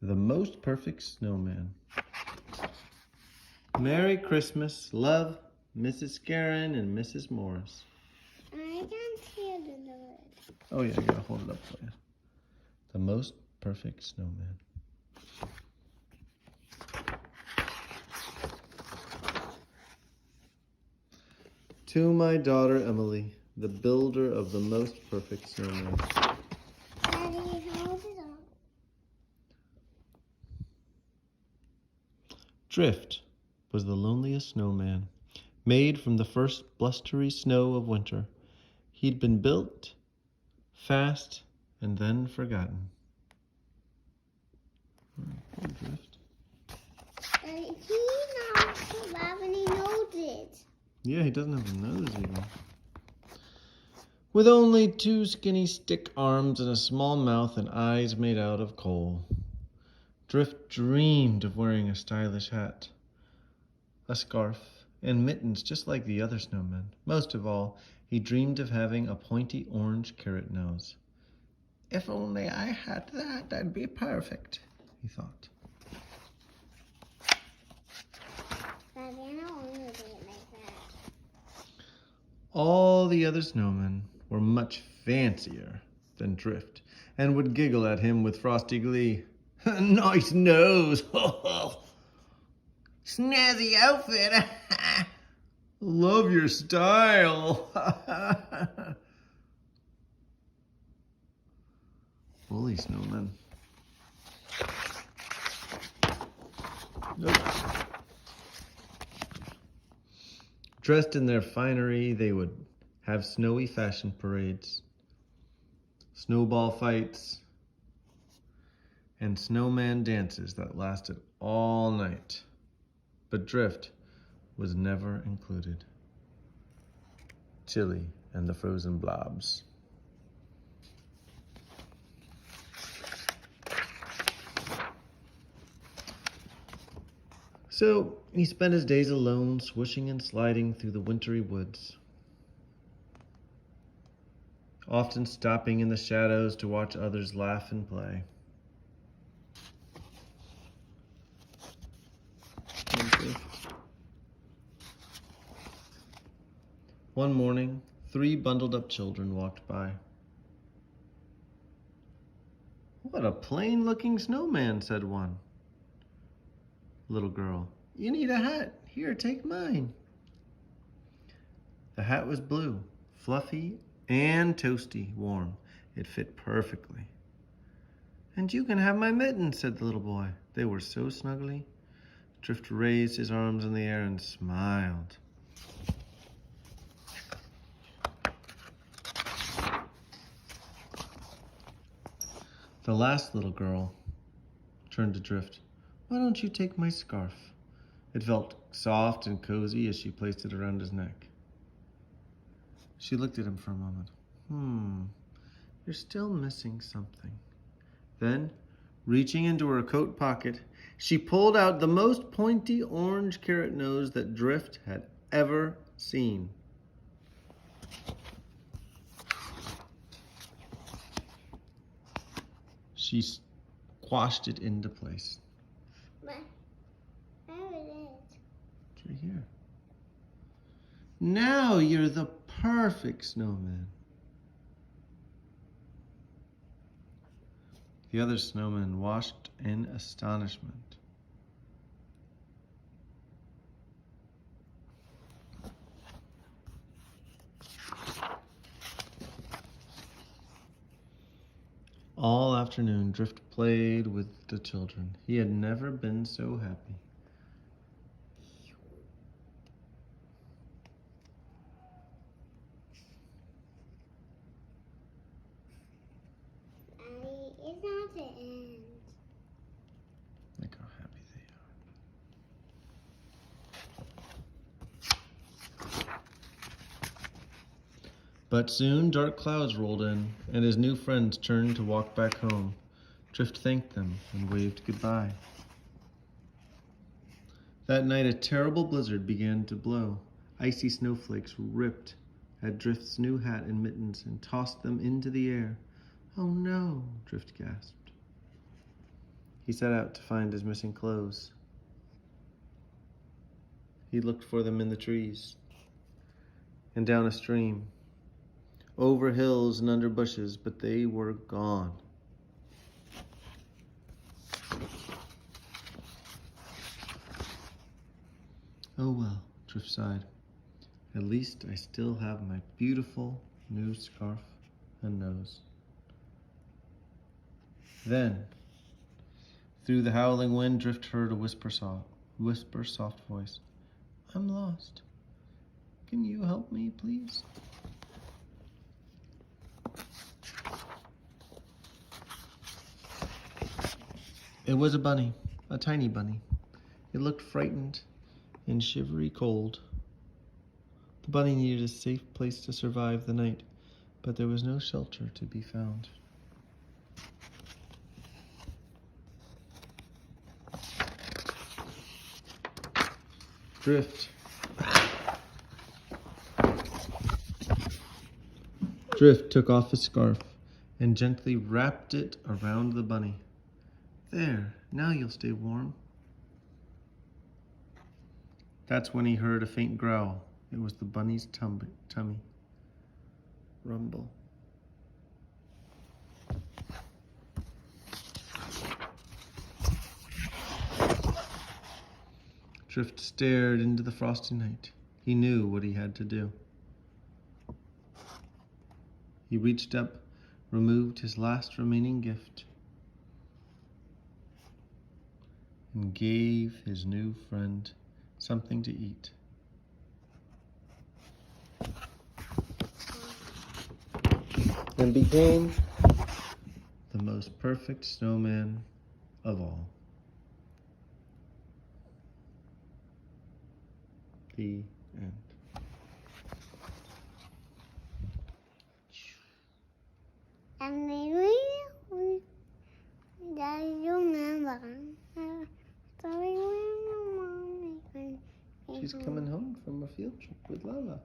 The Most Perfect Snowman. Merry Christmas, love, Mrs. Scarron and Mrs. Morris. I can't hear the word. Oh yeah, I gotta hold it up for you. The Most Perfect Snowman. To my daughter Emily, the builder of the most perfect snowman. Daddy, hold it up. Drift was the loneliest snowman, made from the first blustery snow of winter. He'd been built, fast, and then forgotten. Poor Drift. And he now so bad when he knows it. Yeah, he doesn't have a nose even. With only two skinny stick arms and a small mouth and eyes made out of coal. Drift dreamed of wearing a stylish hat, a scarf, and mittens just like the other snowmen. Most of all, he dreamed of having a pointy orange carrot nose. If only I had that, that'd be perfect, he thought. Daddy, I don't want to do it like that. All the other snowmen were much fancier than Drift and would giggle at him with frosty glee. Nice nose! Snazzy outfit! Love your style! Bully snowmen. Nope. Dressed in their finery, they would have snowy fashion parades, snowball fights, and snowman dances that lasted all night. But Drift was never included. Chili and the frozen blobs. So he spent his days alone, swishing and sliding through the wintry woods, often stopping in the shadows to watch others laugh and play. One morning, 3 bundled up children walked by. What a plain-looking snowman, said one. Little girl, you need a hat. Here, take mine. The hat was blue, fluffy and toasty warm. It fit perfectly. And you can have my mittens, said the little boy. They were so snuggly. Drift raised his arms in the air and smiled. The last little girl turned to Drift. Why don't you take my scarf? It felt soft and cozy as she placed it around his neck. She looked at him for a moment. You're still missing something. Then, reaching into her coat pocket, she pulled out the most pointy orange carrot nose that Drift had ever seen. She squashed it into place. But where is it? It's right here. Now you're the perfect snowman. The other snowmen watched in astonishment. All afternoon, Drift played with the children. He had never been so happy. Daddy, it's not the end. Look how happy they are. But soon dark clouds rolled in, and his new friends turned to walk back home. Drift thanked them and waved goodbye. That night a terrible blizzard began to blow. Icy snowflakes ripped at Drift's new hat and mittens and tossed them into the air. Oh no, Drift gasped. He set out to find his missing clothes. He looked for them in the trees and down a stream, over hills and under bushes, but they were gone. Oh well, Drift sighed. At least I still have my beautiful new scarf and nose. Then, through the howling wind, Drift heard a whisper soft voice. I'm lost. Can you help me, please? It was a bunny, a tiny bunny. It looked frightened and shivery cold. The bunny needed a safe place to survive the night, but there was no shelter to be found. Drift took off his scarf and gently wrapped it around the bunny. There, now you'll stay warm. That's when he heard a faint growl. It was the bunny's tummy rumble. Drift stared into the frosty night. He knew what he had to do. He reached up, removed his last remaining gift, and gave his new friend something to eat. And became the most perfect snowman of all. The end. And maybe we remember. She's coming home from a field trip with Lala.